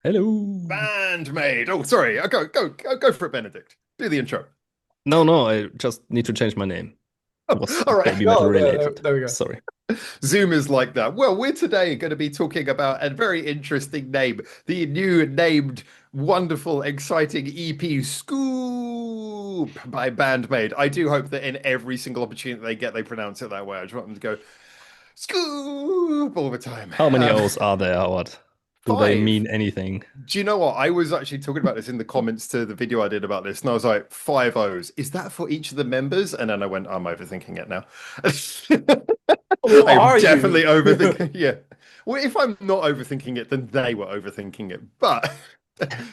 Hello. BAND-MAID. Oh, sorry. Go for it, Benedict. Do the intro. No, no, I just need to change my name. Was All right. baby metal Oh, yeah, there, related. there we go. Sorry. Zoom is like that. Well, we're today going to be talking about a very interesting name, the new named, wonderful, exciting EP Scoop by BAND-MAID. I do hope that in every single opportunity they get, they pronounce it that way. I just want them to go Scoop all the time. How many O's are there, Howard? Do they Five. mean anything? Do you know what? I was actually talking about this in the comments to the video I did about this, and I was like, five O's. Is that for each of the members? And then I went, I'm overthinking it now. What I am are definitely you? overthinking. Yeah. Well, if I'm not overthinking it, then they were overthinking it. But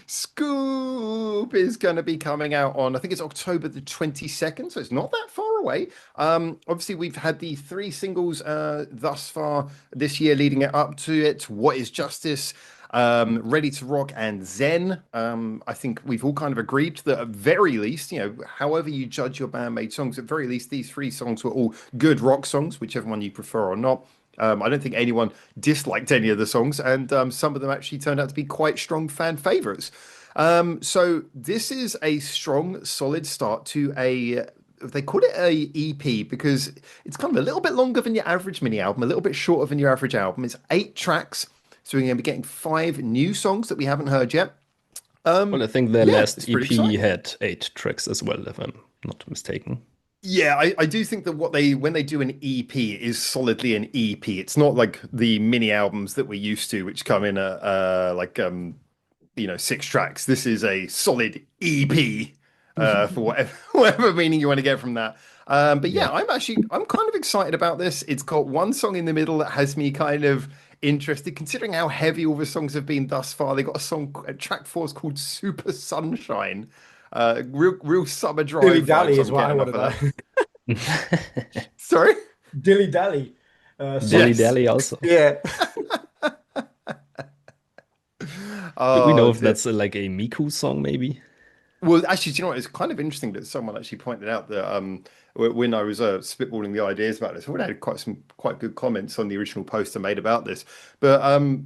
Scoop is going to be coming out on, I think it's October the 22nd, so it's not that far away. Obviously, we've had the three singles thus far this year leading it up to it. What is Justice? Ready to Rock and Zen. I think we've all kind of agreed that at very least, however you judge your band-made songs, at very least these three songs were all good rock songs, whichever one you prefer or not. I don't think anyone disliked any of the songs, and some of them actually turned out to be quite strong fan favorites. So this is a strong, solid start to a. They call it a EP because it's kind of a little bit longer than your average mini album, a little bit shorter than your average album. It's 8 tracks, so we're going to be getting 5 new songs that we haven't heard yet. Well, I think their Yeah, last it's pretty EP exciting. had 8 tracks as well, if I'm not mistaken. Yeah, I do think that what they when they do an EP is solidly an EP. It's not like the mini albums that we're used to, which come in a like 6 tracks. This is a solid EP for whatever whatever meaning you want to get from that. But Yeah. yeah, I'm kind of excited about this. It's got one song in the middle that has me kind of interested, considering how heavy all the songs have been thus far. They got a song, track 4 is called Super Sunshine. Real Summer Dilly Drive dally vibes. is I'm what I getting want off to of that. know. Sorry? Dilly dally Dilly songs. Yes. Dally also. Yeah. Do we know Oh if dear. that's like a Miku song, maybe? Well, actually, do you know what? It's kind of interesting that someone actually pointed out that when I was spitballing the ideas about this, I would have had quite good comments on the original post I made about this. But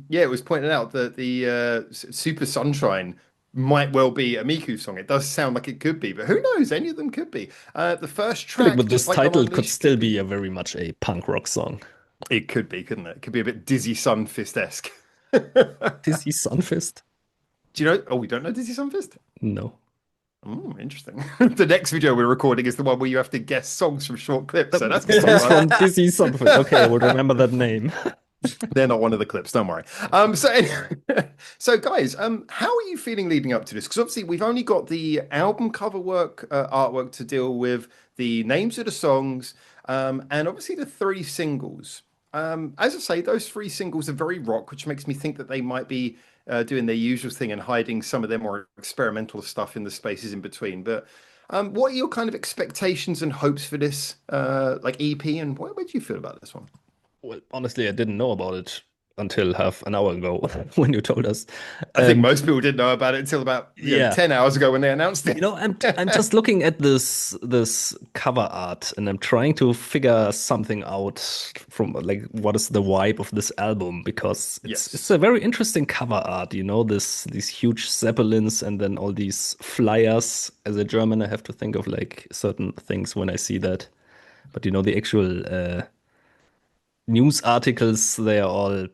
yeah, it was pointed out that the Super Sunshine might well be a Miku song. It does sound like it could be, but who knows? Any of them could be. The first I feel like track, with just this like title, it could Domination, could still be. be a very much a punk rock song. It could be, couldn't it? It could be a bit Dizzy Sunfist-esque. Dizzy Sunfist? Do you know? Oh, we don't know Dizzy Sunfist? No. Oh, interesting. The next video we're recording is the one where you have to guess songs from short clips, so that's gonna be Songs fun. from Dizzy Sunfist. Okay, I will remember that name. They're not one of the clips, don't worry. So anyway, so guys, how are you feeling leading up to this? Because obviously we've only got the album cover work, artwork to deal with, the names of the songs, and obviously the three singles. As I say, those three singles are very rock, which makes me think that they might be doing their usual thing and hiding some of their more experimental stuff in the spaces in between. But what are your kind of expectations and hopes for this like EP, and what do you feel about this one? Well, honestly, I didn't know about it until half an hour ago when you told us. I think And most people didn't know about it until about yeah, 10 hours ago when they announced you it. know, I'm just looking at this cover art and I'm trying to figure something out from like what is the vibe of this album because it's Yes. a very interesting cover art, you know, these huge zeppelins and then all these flyers. As a German, I have to think of like certain things when I see that. But you know, the actual news articles, they are all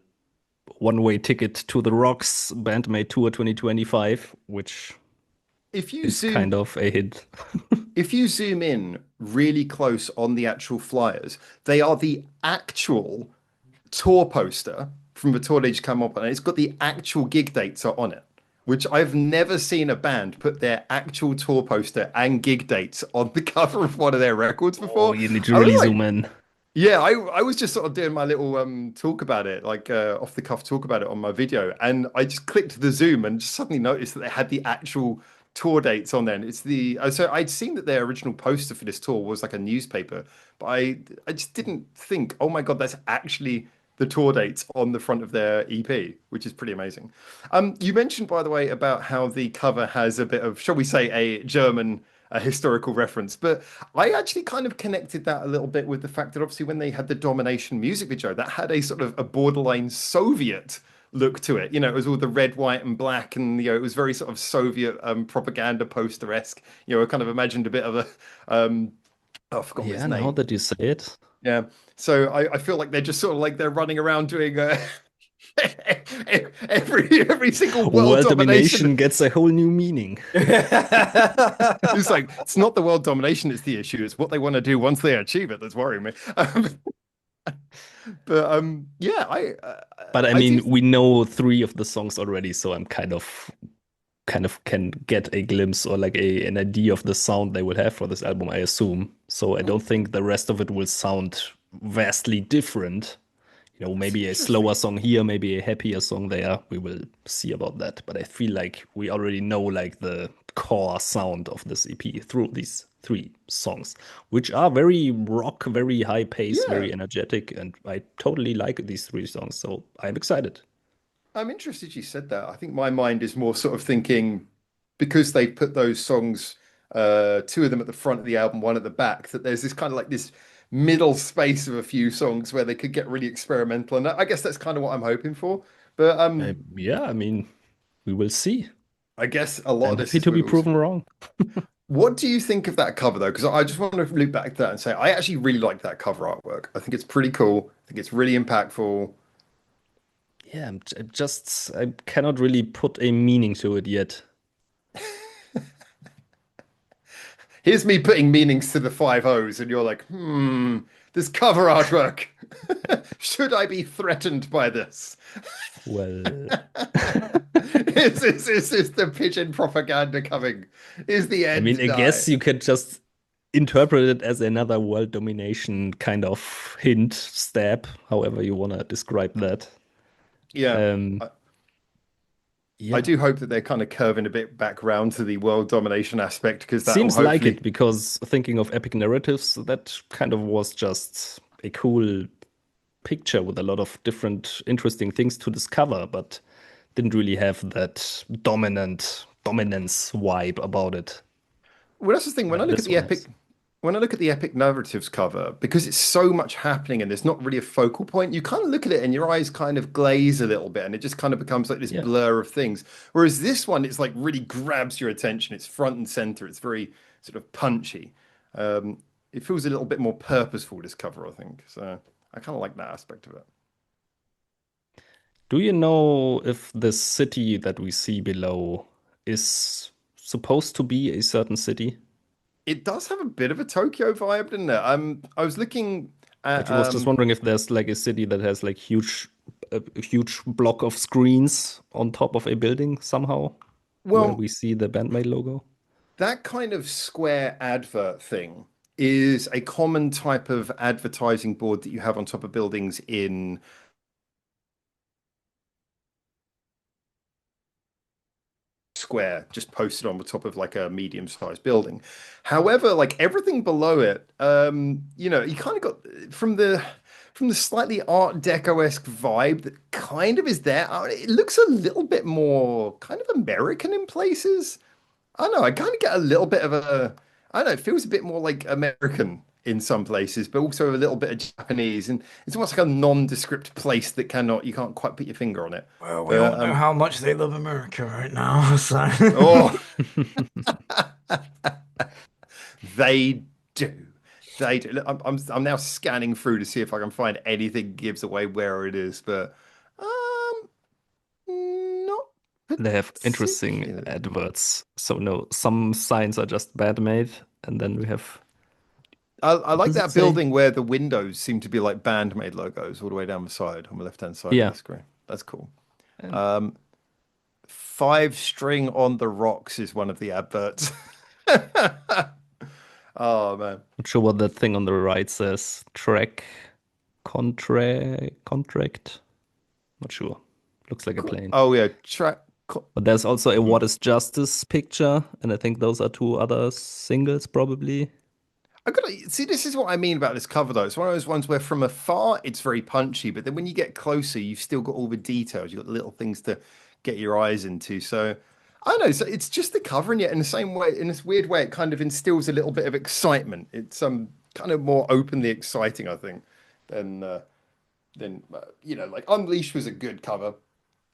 one-way ticket to the Rocks Band-Maid Tour 2025, which If you is kind zoom of a hint. if you zoom in really close on the actual flyers, they are the actual tour poster from the tour they just come up on. And it's got the actual gig dates are on it, which I've never seen a band put their actual tour poster and gig dates on the cover of one of their records Oh, before. you need to I was really like, zoom in. yeah, I was just sort of doing my little talk about it, like off the cuff talk about it on my video, and I just clicked the zoom and just suddenly noticed that they had the actual tour dates on there. And it's the so I'd seen that their original poster for this tour was like a newspaper, but I just didn't think, oh my God, that's actually the tour dates on the front of their EP, which is pretty amazing. You mentioned, by the way, about how the cover has a bit of, shall we say, a German historical reference, but I actually kind of connected that a little bit with the fact that obviously when they had the Domination music video, that had a sort of a borderline Soviet look to it. It was all the red, white, and black, and it was very sort of Soviet propaganda poster-esque. I kind of imagined a bit of a oh, I've forgotten his Yeah, now name. that you say it, Yeah. So I feel like they're just sort of like they're running around doing every single world world domination. domination gets a whole new meaning. It's like it's not the world domination that's the issue. It's what they want to do once they achieve it that's worrying me. But yeah, But I I do. mean, we know three of the songs already, so I'm kind of can get a glimpse or like an idea of the sound they will have for this album, I assume. So I don't think the rest of it will sound vastly different. That's Maybe a slower interesting. song here, maybe a happier song there. We will see about that. But I feel like we already know like the core sound of this EP through these three songs, which are very rock, very high pace, Yeah, very energetic, and I totally like these three songs. So I'm excited. I'm interested you said that. I think my mind is more sort of thinking because they put those songs, two of them at the front of the album, one at the back, that there's this kind of like this middle space of a few songs where they could get really experimental. And I guess that's kind of what I'm hoping for. But Yeah, I mean, we will see. I guess a lot I'm of this happy is to be also. proven wrong. What do you think of that cover though? Because I just want to loop back to that and say I actually really like that cover artwork. I think it's pretty cool. I think it's really impactful. Yeah, I cannot really put a meaning to it yet. Here's me putting meanings to the five O's, and you're like, this cover artwork. Should I be threatened by this? Well, Is the pigeon propaganda coming? Is the I mean, end I nigh? guess you could just interpret it as another world domination kind of hint, stab, however you want to describe that. Yeah. Um, I, I yeah, do hope that they're kind of curving a bit back round to the world domination aspect because that will seems like hopefully. it because thinking of epic narratives, that kind of was just a cool picture with a lot of different interesting things to discover, but didn't really have that dominance vibe about it Well, that's the thing. When I that look at this the one has. epic, when I look at the epic narratives cover, because it's so much happening and there's not really a focal point, you kind of look at it and your eyes kind of glaze a little bit, and it just kind of becomes like this Yeah. blur of things. Whereas this one, it's like really grabs your attention. It's front and center. It's very sort of punchy. Um, it feels a little bit more purposeful, this cover, I think. So I kind of like that aspect of it. Do you know if the city that we see below is supposed to be a certain city? It does have a bit of a Tokyo vibe, doesn't it? I was looking I at was just wondering if there's like a city that has like a huge block of screens on top of a building somehow, where well, we see the BAND-MAID logo. that kind of square advert thing is a common type of advertising board that you have on top of buildings in square, just posted on the top of like a medium-sized building. However, like everything below it, you kind of got from the slightly Art Deco-esque vibe that kind of is there. It looks a little bit more kind of American in places. I don't know. I kind of get a little bit of I don't know. It feels a bit more like American in some places, but also a little bit of Japanese, and it's almost like a nondescript place that you can't quite put your finger on it. Well, we all But know how much they love America right now, so oh, they do, they do. Look, I'm now scanning through to see if I can find anything gives away where it is, but um, not They have interesting particularly. adverts. So no, some signs are just BAND-MAID, and then we have, I what like does it that say? building where the windows seem to be like band-made logos all the way down the side on the left-hand side of Yeah. the screen. That's cool. And Um, Five string on the rocks is one of the adverts. Oh man. not sure what that thing on the right says. Contract. Not sure. Looks like a Cool. plane. Oh yeah, track. But there's also a Hmm. What is Justice picture, and I think those are two other singles probably. I gotta see. This is what I mean about this cover, though. It's one of those ones where, from afar, it's very punchy, but then when you get closer, you've still got all the details. You've got little things to get your eyes into. So I don't know. So it's just the cover, and yet in the same way, in this weird way, it kind of instills a little bit of excitement. It's kind of more openly exciting, I think, than like Unleash was a good cover.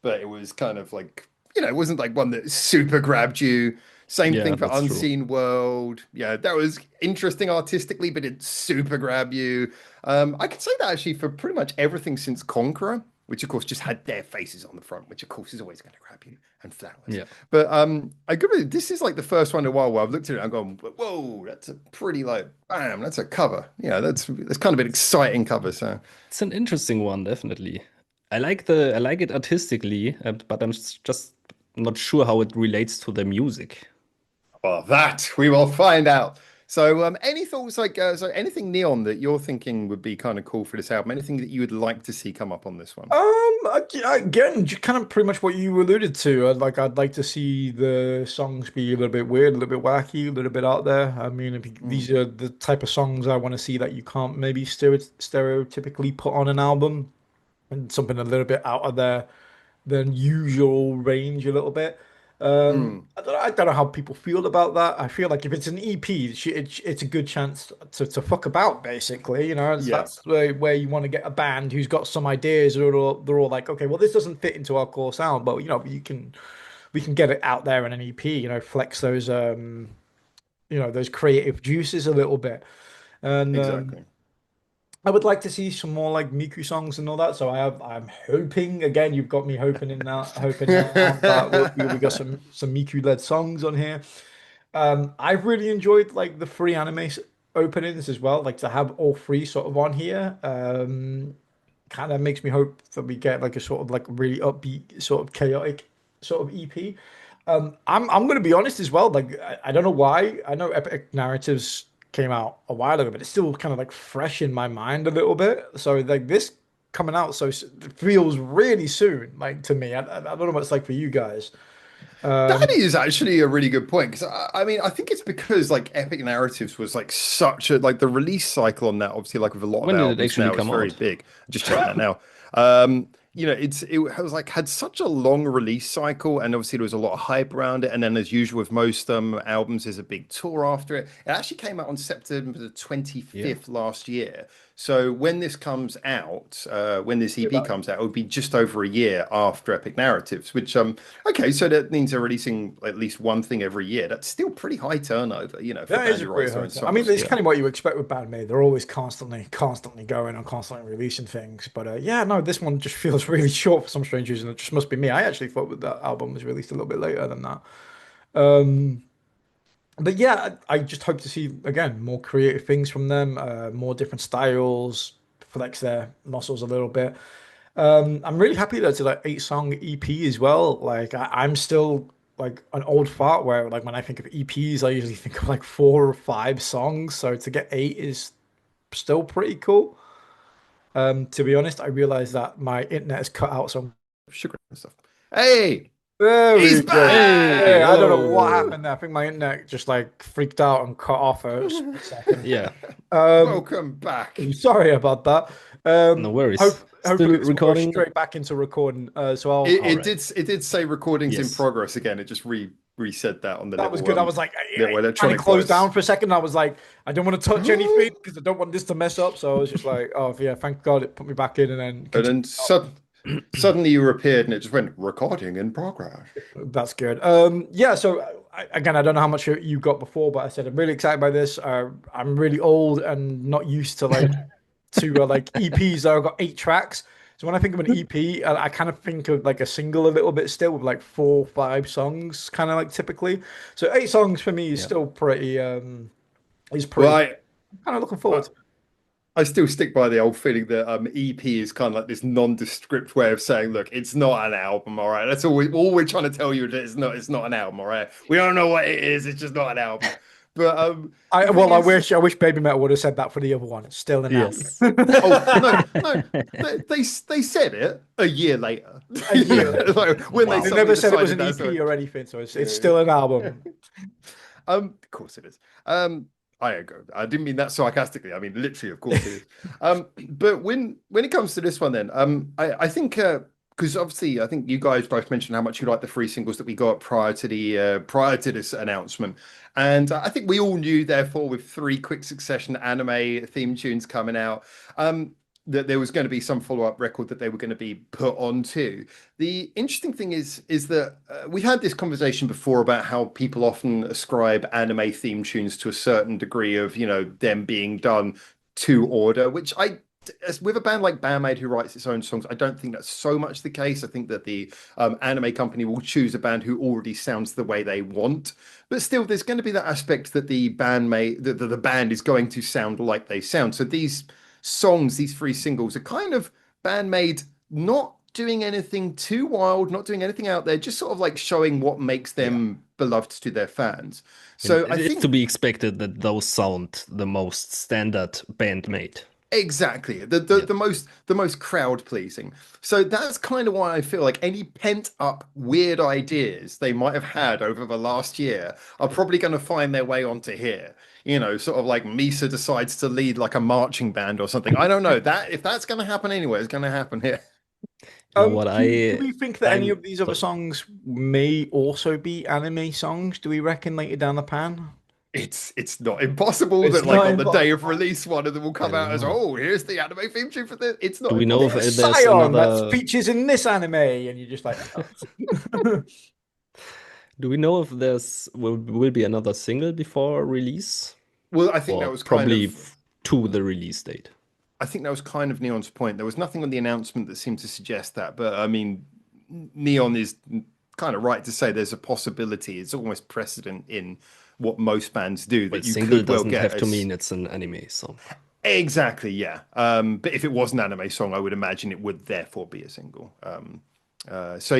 but it was kind of like, it wasn't like one that super grabbed you. Same Yeah, thing for that's true. Unseen World. Yeah, that was interesting artistically, but it super grab you. I could say that actually for pretty much everything since Conqueror, which of course just had their faces on the front, which of course is always going to grab you, and flowers. Yeah. But I agree with you. This is like the first one in a while where I've looked at it and I'm going, whoa, that's a pretty like, bam, that's a cover. Yeah, that's kind of an exciting cover. So It's an interesting one, definitely. I like it artistically, but just not sure how it relates to the music. well, that we will find out. So, any thoughts like so anything neon that you're thinking would be kind of cool for this album? Anything that you would like to see come up on this one? Again, just kind of pretty much what you alluded to. I'd like to see the songs be a little bit weird, a little bit wacky, a little bit out there. I mean, these Mm, are the type of songs I want to see that you can't maybe stereotypically put on an album, and something a little bit out of their than usual range a little bit. mm, I don't know how people feel about that. I feel like if it's an EP, it's a good chance to fuck about, basically. You know, yeah, that's where you want to get a band who's got some ideas. They're all like, okay, well, this doesn't fit into our core sound, but you know, we can get it out there in an EP. You know, flex those those creative juices a little bit. And exactly. I would like to see some more like Miku songs and all that. So I'm hoping again. You've got me hoping now that we got some Miku led songs on here. I've really enjoyed like the free openings as well. Like to have all three sort of on here. Kind of makes me hope that we get like a sort of like really upbeat, sort of chaotic sort of EP. I'm gonna be honest as well. Like I don't know why. I know Epic Narratives came out a while ago, but it's still kind of like fresh in my mind a little bit. So like this coming out it feels really soon, like to me. I don't know what it's like for you guys. That Um, is actually a really good point because I mean I think it's because like Epic Narratives was like such a like the release cycle on that obviously like with a lot of When did it albums actually now is come very out? big. Just checking that now. Um, it was like had such a long release cycle and obviously there was a lot of hype around it and then as usual with most albums there's a big tour after it. It actually came out on September the Yeah. 25th last year. So when this comes out, when this yeah, EP comes out, it would be just over a year after Epic Narratives, which okay, so that means they're releasing at least one thing every year. That's still pretty high turnover, for a that is band a who pretty writes their hard own time. I mean, songs. it's Yeah. kind of what you expect with BAND-MAID. They're always constantly going and constantly releasing things. But yeah, no, this one just feels really short for some strange reason. It just must be me. I actually thought that that album was released a little bit later than that. Um, but yeah, I just hope to see again more creative things from them, more different styles, flex their muscles a little bit. I'm really happy that it's a like 8 song EP as well. Like I'm still like an old fart where like when I think of EPs, I usually think of like 4 or 5 songs. So to get 8 is still pretty cool. To be honest, I realized that my internet is cut out, so Sugar and stuff. Hey, there he's we go. Hey, Hey, back! I don't know what hello. happened there. I think my internet just like freaked out and cut off for a split second. Yeah, Um, Welcome back. Sorry about that. no worries. Hopefully Still this will go recording? straight back into recording. So All It right. did say recordings in Yes. progress again. It just reset that on the that was little good. I was like, little I kind of electronic closed device. down for a second. I was like, I don't want to touch anything because I don't want this to mess up. So I was just like, oh yeah, thank God it put me back in and then And continued. then suddenly you appeared and it just went recording in progress. That's good. Yeah. So again, I don't know how much you got before, but I said I'm really excited by this. I'm really old and not used to like EPs. I've got 8 tracks. So when I think of an EP, I kind of think of like a single a little bit still with like 4 or 5 songs, kind of like typically. So 8 songs for me is Yeah. still pretty is Well, pretty kind of looking forward I to. I still stick by the old feeling that EP is kind of like this nondescript way of saying, look, it's not an album, all right. That's all we're trying to tell you that it's not an album, all right. We don't know what it is, it's just not an album. But the thing I is, wish Baby Metal would have said that for the other one. It's still an album. Yes. oh no, they said it a year later. A year. Like, when they They Wow. suddenly never said it was decided an that's EP what. or anything, so it's Yeah. still an album. Of course it is. I agree. I didn't mean that sarcastically. I mean literally, of course it is. But when it comes to this one, then I think because obviously I think you guys both mentioned how much you like the 3 singles that we got prior to this announcement, and I think we all knew, therefore, with 3 quick succession anime theme tunes coming out. that there was going to be some follow-up record that they were going to be put onto. The interesting thing is that we had this conversation before about how people often ascribe anime theme tunes to a certain degree of, them being done to order, which as with a band like BAND-MAID who writes its own songs, I don't think that's so much the case. I think that the anime company will choose a band who already sounds the way they want. But still, there's going to be that aspect that the band is going to sound like they sound. So these songs, these three singles, are kind of BAND-MAID not doing anything too wild, not doing anything out there, just sort of like showing what makes Yeah. them beloved to their fans. And So I it's to think be expected that those sound the most standard band-made. exactly Yeah. the most crowd pleasing. So that's kind of why I feel like any pent up weird ideas they might have had over the last year are probably going to find their way onto here. Sort of like Misa decides to lead like a marching band or something. I don't know that if that's going to happen anywhere, it's going to happen here. You know what Do we think that any I'm of these other sorry. songs may also be anime songs? Do we reckon later down the pan? It's not impossible It's that like not on the day of impossible. release one of them will I come don't out as, know. oh, here's the anime theme tune for this. It's Do not we know if impossible. There's there's Scion that another? features in this anime, and you're just like, oh. Do we know if there's will be another single before release, Well, I think that or was kind probably of to the release date? I think that was kind of Neon's point. There was nothing on the announcement that seemed to suggest that, but I mean, Neon is kind of right to say there's a possibility. It's almost precedent in what most bands do Well, that you single could well doesn't get have to as mean it's an anime song. exactly, yeah. But if it was an anime song, I would imagine it would therefore be a single. So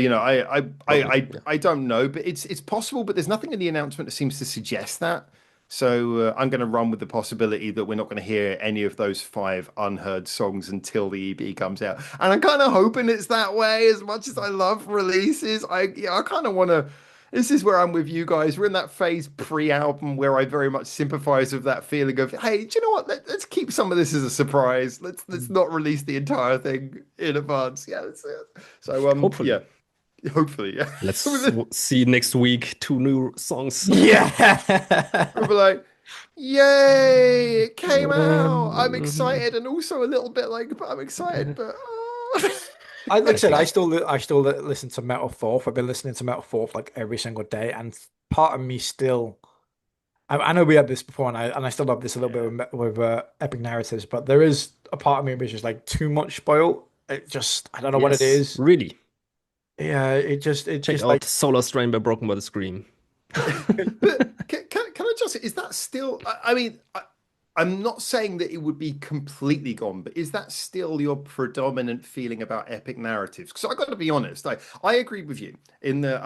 Probably, yeah. I don't know, but it's possible. But there's nothing in the announcement that seems to suggest that. So I'm going to run with the possibility that we're not going to hear any of those five unheard songs until the EP comes out. And I'm kind of hoping it's that way. As much as I love releases, I kind of want to. This is where I'm with you guys. We're in that phase pre-album where I very much sympathize with that feeling of, hey, do you know what? Let's keep some of this as a surprise. Let's not release the entire thing in advance. Yeah, that's it. So Hopefully. yeah, hopefully, yeah. Let's see next week two new songs. Yeah. We'll be like, yay, it came out. I'm excited and also a little bit like, but I'm excited, but Like I I said, think I still listen to Metal Fourth. I've been listening to Metal Fourth like every single day, and part of me still. I know we had this before, and I still have this a little yeah. bit with Epic Narratives, but there is a part of me which is like too much spoiled. It just I don't know what it yes, is. really. Yeah, it Check just like out Solar Strain by Broken by the Scream. But can I just, is that still, I mean, I'm not saying that it would be completely gone, but is that still your predominant feeling about epic narratives? Because I got to be honest, I agree with you in the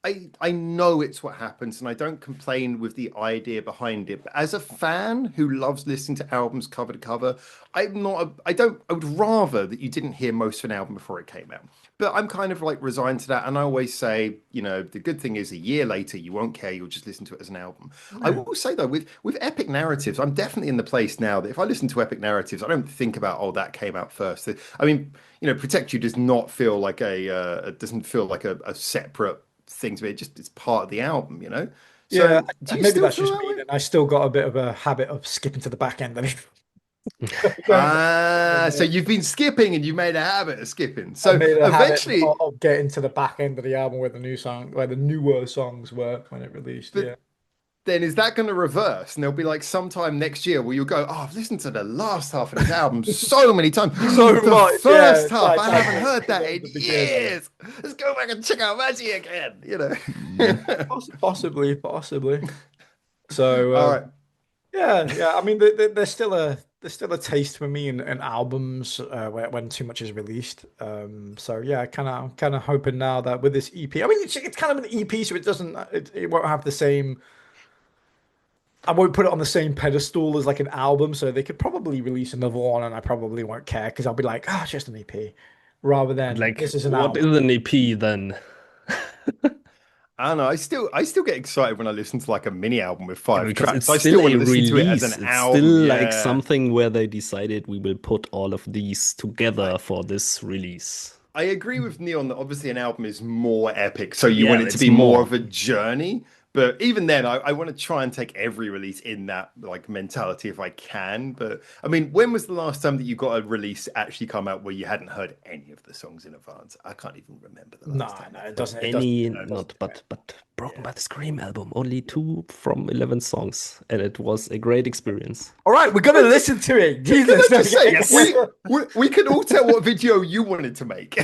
I know it's what happens, and I don't complain with the idea behind it. But as a fan who loves listening to albums cover to cover, I'm not. I don't. I would rather that you didn't hear most of an album before it came out. But I'm kind of like resigned to that, and I always say, the good thing is a year later you won't care. You'll just listen to it as an album. I yeah. will say though, with epic narratives, I'm definitely in the place now that if I listen to epic narratives, I don't think about that came out first. I mean, Protect You does not feel like it doesn't feel like a separate thing to me. It's part of the album. Yeah, So do you maybe still that's feel just that me. way? And I still got a bit of a habit of skipping to the back end. I mean, So you've been skipping and you made a habit of skipping. I So made a habit eventually, of getting to the back end of the album where the newer songs were when it released. but Yeah. then is that going to reverse? And there'll be like sometime next year where you'll go, oh, I've listened to the last half of this album so many times. So The much, yeah. first half, I Like haven't heard that towards in the beginning. years. Let's go back and check out Maggie again. Mm. Possibly. So All right. yeah. I mean, there's still a taste for me in albums when too much is released. So yeah, kind of hoping now that with this EP, I mean, it's kind of an EP, so it won't have the same. I won't put it on the same pedestal as like an album, so they could probably release another one, and I probably won't care because I'll be like, oh, it's just an EP, rather than Like, this is an what is album. an EP then? I don't know. I still get excited when I listen to like a mini album with Yeah, five because it's tracks. I still still want a to listen to it as an release. It's still album. like Yeah. something where they decided we will put all of these I, together for this release. I agree with Neon that obviously an album is more epic, so you Yeah, want it to it's be more more. of a journey. But even then, I want to try and take every release in that like mentality if I can. But I mean, when was the last time that you got a release actually come out where you hadn't heard any of the songs in advance? I can't even remember the last No, time. no, it doesn't. It doesn't. Any It not doesn't. but Broken Yeah. by the Scream album, only 2 from 11 songs, and it was a great experience. All right, we're gonna listen to it. Can Jesus. I just say, Yes. we can all tell what video you wanted to make.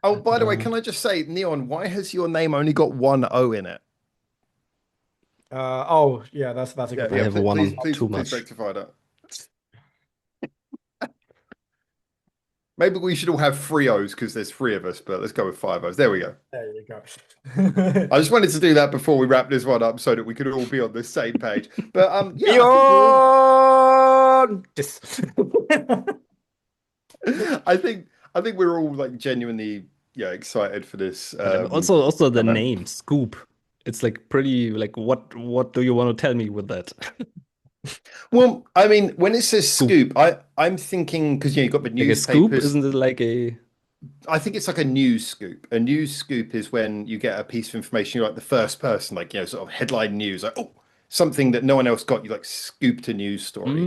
Oh, by the way, can I just say, Neon, why has your name only got one O in it? Oh yeah, that's a Yeah, good I yeah. have point. one Please too much. rectify that. Maybe we should all have 3 O's because there's 3 of us, but let's go with 5 O's. There we go. There you go. I just wanted to do that before we wrap this one up so that we could all be on the same page. But yeah, Beyond this. I think we're all like genuinely excited for this. Also the man. name Scoop. It's like pretty like what do you want to tell me with that? Well, I mean, when it says Scoop. scoop, I'm thinking because you've got the Like a scoop, newspapers. isn't it like a I think it's like a news scoop. A news scoop is when you get a piece of information, you're like the first person, like, sort of headline news, like, oh, something that no one else got, you like scooped a news story.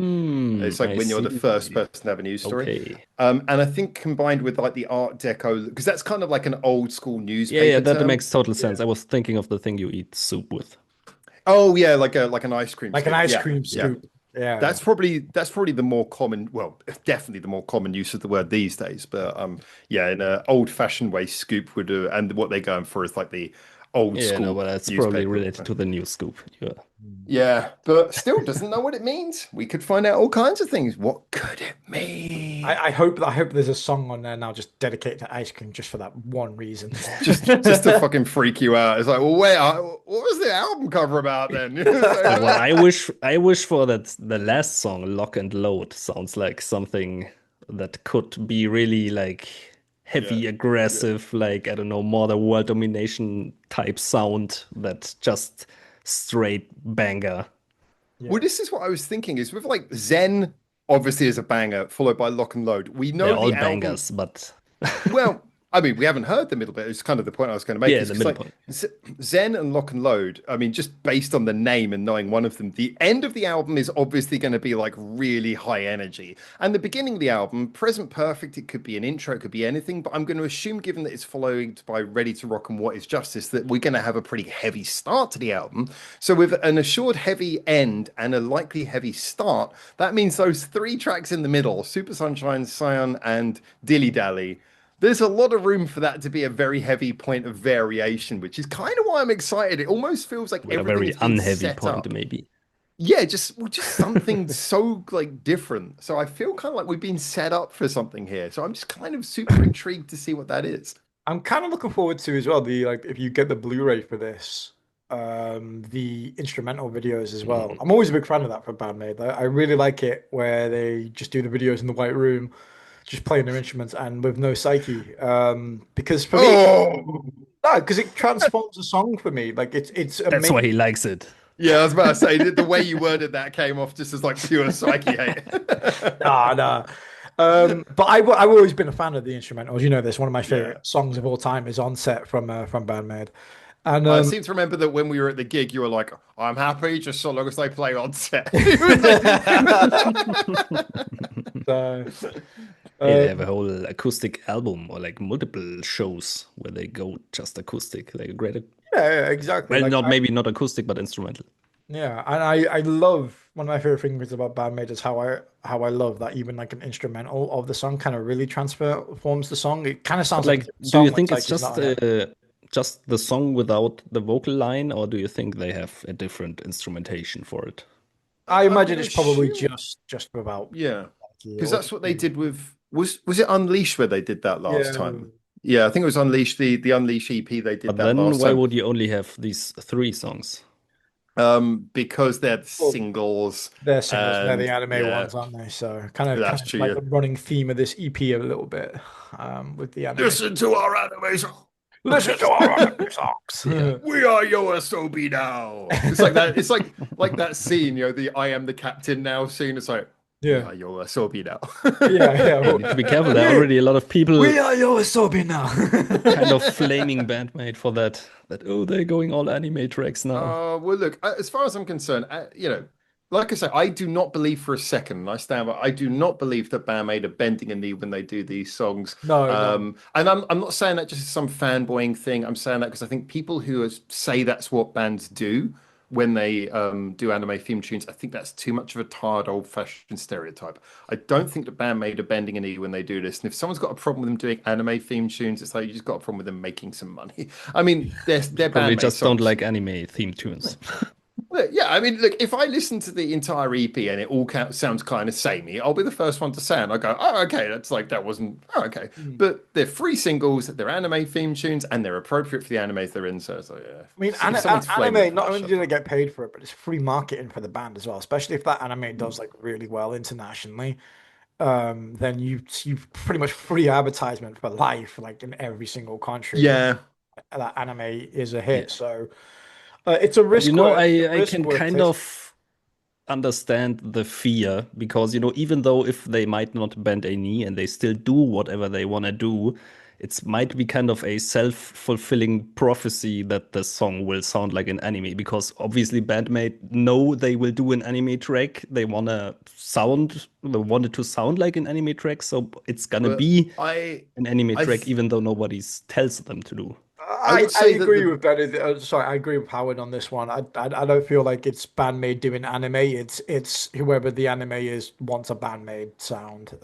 It's like I when you're the see. first person to have a news story. Okay. And I think combined with like the Art Deco, because that's kind of like an old school newspaper Yeah, that term. makes total sense. I was thinking of the thing you eat soup with. Oh yeah, like an ice cream Like an scoop. ice Yeah, cream yeah. scoop. Yeah. That's probably the more common, well, definitely the more common use of the word these days. But yeah, in an old-fashioned way, scoop would do, and what they're going for is like the old Yeah, no, school but that's probably newspaper. related to the new scoop. Yeah. Yeah, but still doesn't know what it means. We could find out all kinds of things. What could it mean? I hope there's a song on there now just dedicated to ice cream just for that one reason. Just to fucking freak you out. It's like, well, wait, what was the album cover about then? But what I wish for that the last song, Lock and Load, sounds like something that could be really like heavy, Yeah. aggressive, like I don't know, more the world domination type sound that just straight banger. Well, this is what I was thinking is with like Zen, obviously is a banger, followed by Lock and Load. We know They're all the album. bangers, but Well, I mean, we haven't heard the middle bit. It's kind of the point I was going to make. yeah, Is the 'cause, middle like point. Zen and Lock and Load. I mean, just based on the name and knowing one of them, the end of the album is obviously going to be like really high energy, and the beginning of the album, Present Perfect. It could be an intro, it could be anything, but I'm going to assume, given that it's followed by Ready to Rock and What Is Justice, that we're going to have a pretty heavy start to the album. So with an assured heavy end and a likely heavy start, that means those 3 tracks in the middle, Super Sunshine, Scion, and Dilly Dally. There's a lot of room for that to be a very heavy point of variation, which is kind of why I'm excited. It almost feels like With a everything very has been unheavy set point, up. maybe. Yeah, just something so like different. So I feel kind of like we've been set up for something here. So I'm just kind of super intrigued to see what that is. I'm kind of looking forward to as well the like if you get the Blu-ray for this, the instrumental videos as well. I'm always a big fan of that for BAND-MAID. I really like it where they just do the videos in the white room, just playing their instruments and with no psyche. Because for me, Oh, no, because it transforms the song for me. Like it's That's amazing. why he likes it. yeah, I was about to say the way you worded that came off just as like pure psyche hate. Nah, nah. But I've always been a fan of the instrumentals. You know this. One of my favorite Yeah. songs of all time is Onset from BAND-MAID. And I seem to remember that when we were at the gig, you were like, "I'm happy just so long as they play on set." so, Yeah, they have a whole acoustic album or like multiple shows where they go just acoustic, like a great. yeah, exactly. Well, Like, not maybe not acoustic, but instrumental. yeah, and I love one of my favorite things about BAND-MAID is how I love that even like an instrumental of the song kind of really transforms the song. It kind of sounds like Like, a different do song you when think it's Psyche's not on it. just the song without the vocal line, or do you think they have a different instrumentation for it? I I'm imagine gonna it's probably assume- just without Yeah, Psyche because or that's what they did with was it Unleashed where they did that last yeah. time? Yeah, I think it was Unleashed, the Unleashed EP they did But that then last why time. would you only have these 3 songs? Because they're Well, singles they're singles, they're the and anime yeah, ones, aren't they? So kind of that's true. like Yeah. the running theme of this EP a little bit, with the anime. Listen to our animation. Listen to our anime songs. Yeah. We are your SOB now. It's like that. It's like that scene, the I am the captain now scene. It's like We Yeah. are your Asobi now. Yeah, yeah. Yeah, you need to be careful. There are already a lot of people We are your Asobi now. kind of flaming BAND-MAID for that. That oh, they're going all anime tracks now. Well, look, as far as I'm concerned, like I say, I do not believe for a second, and I stand by, I do not believe that BAND-MAID are bending a knee when they do these songs. No, no. And I'm not saying that just as some fanboying thing. I'm saying that because I think people who say that's what bands do when they do anime theme tunes, I think that's too much of a tired, old-fashioned stereotype. I don't think that BAND-MAID are bending a knee when they do this. And if someone's got a problem with them doing anime theme tunes, it's like you just got a problem with them making some money. I mean, they're Probably BAND-MAID just don't songs. like anime theme tunes. Look, yeah, I mean, look, if I listen to the entire EP and it all sounds kind of samey, I'll be the first one to say, and I go, oh, okay, that's like, that wasn't, oh, okay. Mm. But they're free singles, they're anime theme tunes, and they're appropriate for the animes they're in. So, yeah. I mean, If someone's flaming anime, for not that, only shut do they up. get paid for it, but it's free marketing for the band as well. Especially if that anime does like really well internationally, then you pretty much free advertisement for life, like in every single country that Yeah, anime is a Yeah. hit. So it's a But risk worth it's a I risk can worth kind taking. of understand the fear because, even though if they might not bend a knee and they still do whatever they want to do, it might be kind of a self-fulfilling prophecy that the song will sound like an anime because obviously BAND-MAID know they will do an anime track. They want it to sound like an anime track, so it's gonna but be I, an anime I, track th even though nobody tells them to do. I would I say that agree with Ben. Sorry, I agree with Howard on this one. I don't feel like it's BAND-MAID doing anime. It's whoever the anime is wants a BAND-MAID sound.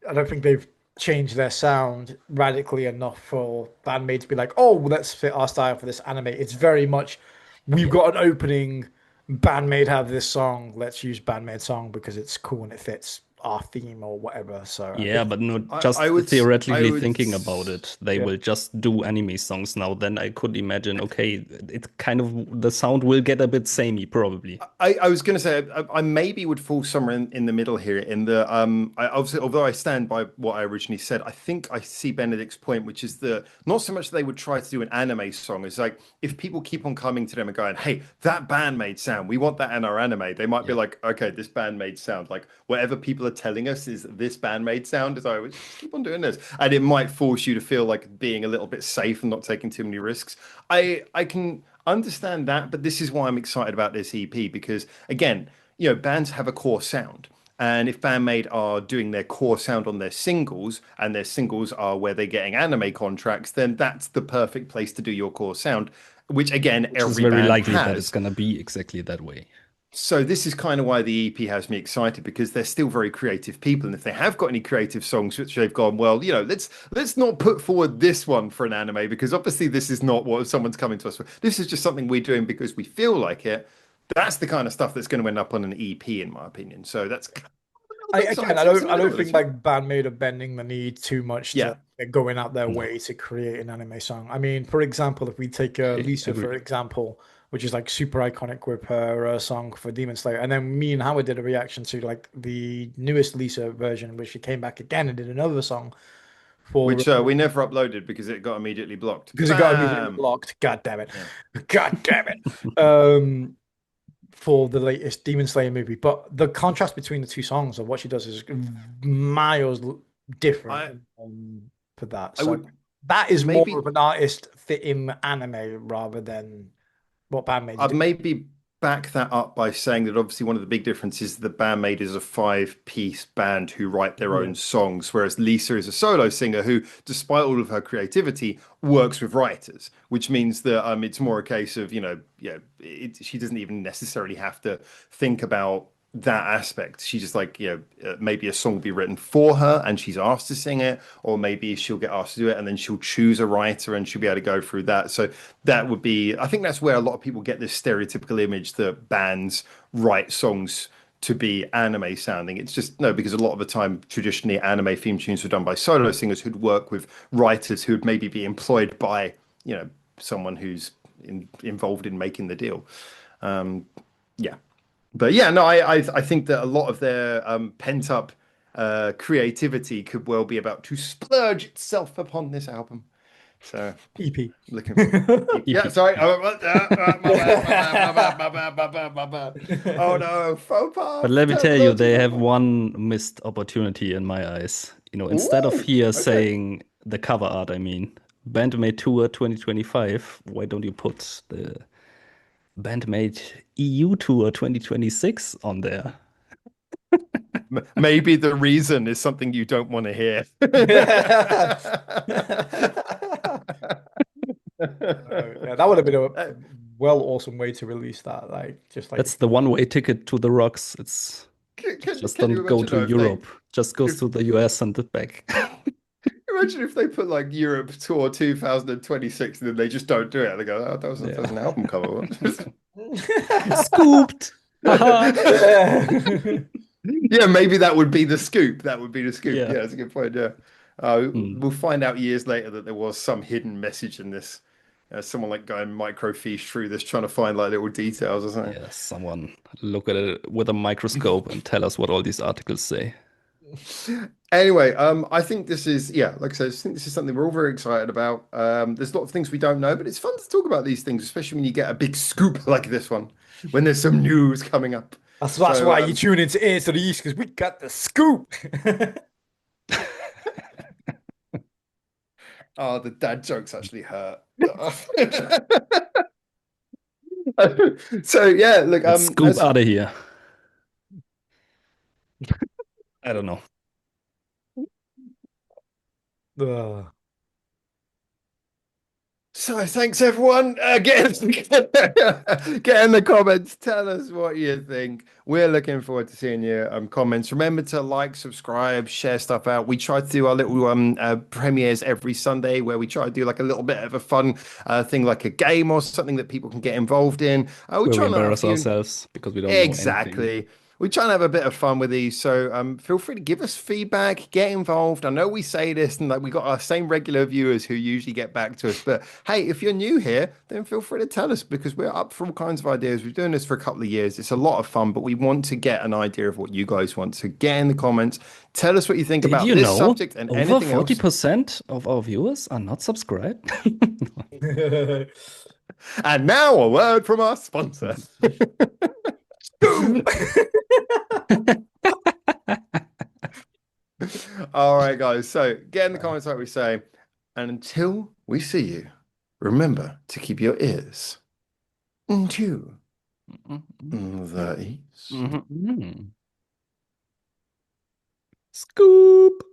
I don't think they've changed their sound radically enough for BAND-MAID to be like, oh, let's fit our style for this anime. It's very much we've yeah. got an opening. BAND-MAID have this song. Let's use BAND-MAID song because it's cool and it fits our theme or whatever. So I Yeah, think, but no, I just would, I theoretically would. thinking about it, they yeah. will just do anime songs now. Then I could imagine, okay, it kind of the sound will get a bit samey, probably. I was going to say I maybe would fall somewhere in the middle here. In the I obviously, although I stand by what I originally said, I think I see Benedict's point, which is the not so much they would try to do an anime song. It's like if people keep on coming to them and going, "Hey, that band made sound. We want that in our anime." They might be Yeah. like, "Okay, this band made sound. Like whatever people are telling us is this band made sound." Is I would just keep on doing this, and it might force you to feel like being a little bit safe and not taking too many risks. I can understand that, but this is why I'm excited about this EP because again, bands have a core sound. And if BAND-MAID are doing their core sound on their singles, and their singles are where they're getting anime contracts, then that's the perfect place to do your core sound, which again, Which is every very band likely that it's has. gonna be exactly that way. So this is kind of why the EP has me excited because they're still very creative people, and if they have got any creative songs which they've gone, well, let's not put forward this one for an anime because obviously this is not what someone's coming to us for. This is just something we're doing because we feel like it. That's the kind of stuff that's going to end up on an EP, in my opinion. So that's kind of a little bit Again, excited. So it's in the I middle don't of think this one. like BAND-MAID are bending the knee too much to Yeah, they're going out their No, way to create an anime song. I mean, for example, if we take I Lisa for agree. example, which is like super iconic with her song for Demon Slayer, and then me and Howard did a reaction to like the newest Lisa version, where she came back again and did another song for which we never uploaded because it got immediately blocked. because it got immediately Bam. blocked. God damn it! Yeah. God damn it! Um, for the latest Demon Slayer movie. But the contrast between the two songs of what she does is miles I different for that. I So would that is more maybe of an artist fitting anime rather than what BAND-MAID's I'd do. maybe back that up by saying that obviously one of the big differences is the BAND-MAID is a five-piece band who write their Yeah. own songs, whereas Lisa is a solo singer who, despite all of her creativity, works with writers, which means that it's more a case of, she doesn't even necessarily have to think about that aspect. She just like, maybe a song will be written for her and she's asked to sing it, or maybe she'll get asked to do it and then she'll choose a writer and she'll be able to go through that. So that would be, I think that's where a lot of people get this stereotypical image that bands write songs to be anime sounding. It's just no, because a lot of the time, traditionally, anime theme tunes were done by solo singers who'd work with writers who'd maybe be employed by, someone who's involved in making the deal. Yeah. But yeah, no, I think that a lot of their pent up creativity could well be about to splurge itself upon this album. So EP. looking for yeah. Sorry. Oh, my bad. My bad. Oh no, faux pas. But let me tell you, they have Terminology. one missed opportunity in my eyes. Instead of Ooh, here okay. saying the cover art, I mean, BAND-MAID Tour 2025, why don't you put the BAND-MAID EU Tour 2026 on there? Maybe the reason is something you don't want to hear. Yeah, that would have been a awesome way to release that. Like, just like That's the one-way ticket to the rocks. It's just can you don't go imagine to though, if they Europe. Just goes if to the US and back. imagine if they put like Europe Tour 2026 and then they just don't do it. They go, oh, that was Yeah. an album cover. Scooped. Haha. Yeah, maybe that would be the scoop. That would be the scoop. Yeah. Yeah, that's a good point. Yeah. Hmm. We'll find out years later that there was some hidden message in this. Someone like going microfiche through this, trying to find like little details or something. Yeah, someone look at it with a microscope and tell us what all these articles say. Anyway, I think this is yeah, like I said, I think this is something we're all very excited about. There's a lot of things we don't know, but it's fun to talk about these things, especially when you get a big scoop like this one, when there's some news coming up. that's So, why you tune into Ears to the East, because we got the scoop. oh, the dad jokes actually hurt. So yeah, look, Let's scoop as out of here. I don't know. Ugh. so thanks everyone. Get in the comments. Tell us what you think. We're looking forward to seeing your comments. Remember to like, subscribe, share stuff out. We try to do our little premieres every Sunday where we try to do like a little bit of a fun thing, like a game or something that people can get involved in. We Where we try and have a embarrass few. ourselves because we don't know anything. Exactly. We try and have a bit of fun with these, so feel free to give us feedback, get involved. I know we say this, and like we got our same regular viewers who usually get back to us. But hey, if you're new here, then feel free to tell us because we're up for all kinds of ideas. We're doing this for a couple of years. It's a lot of fun, but we want to get an idea of what you guys want. So get in the comments, tell us what you think Did about you this know subject and over anything else. 40% of our viewers are not subscribed? And now a word from our sponsor. All right, guys. So get in the comments like we say. And until we see you, remember to keep your ears to the east. Scoop.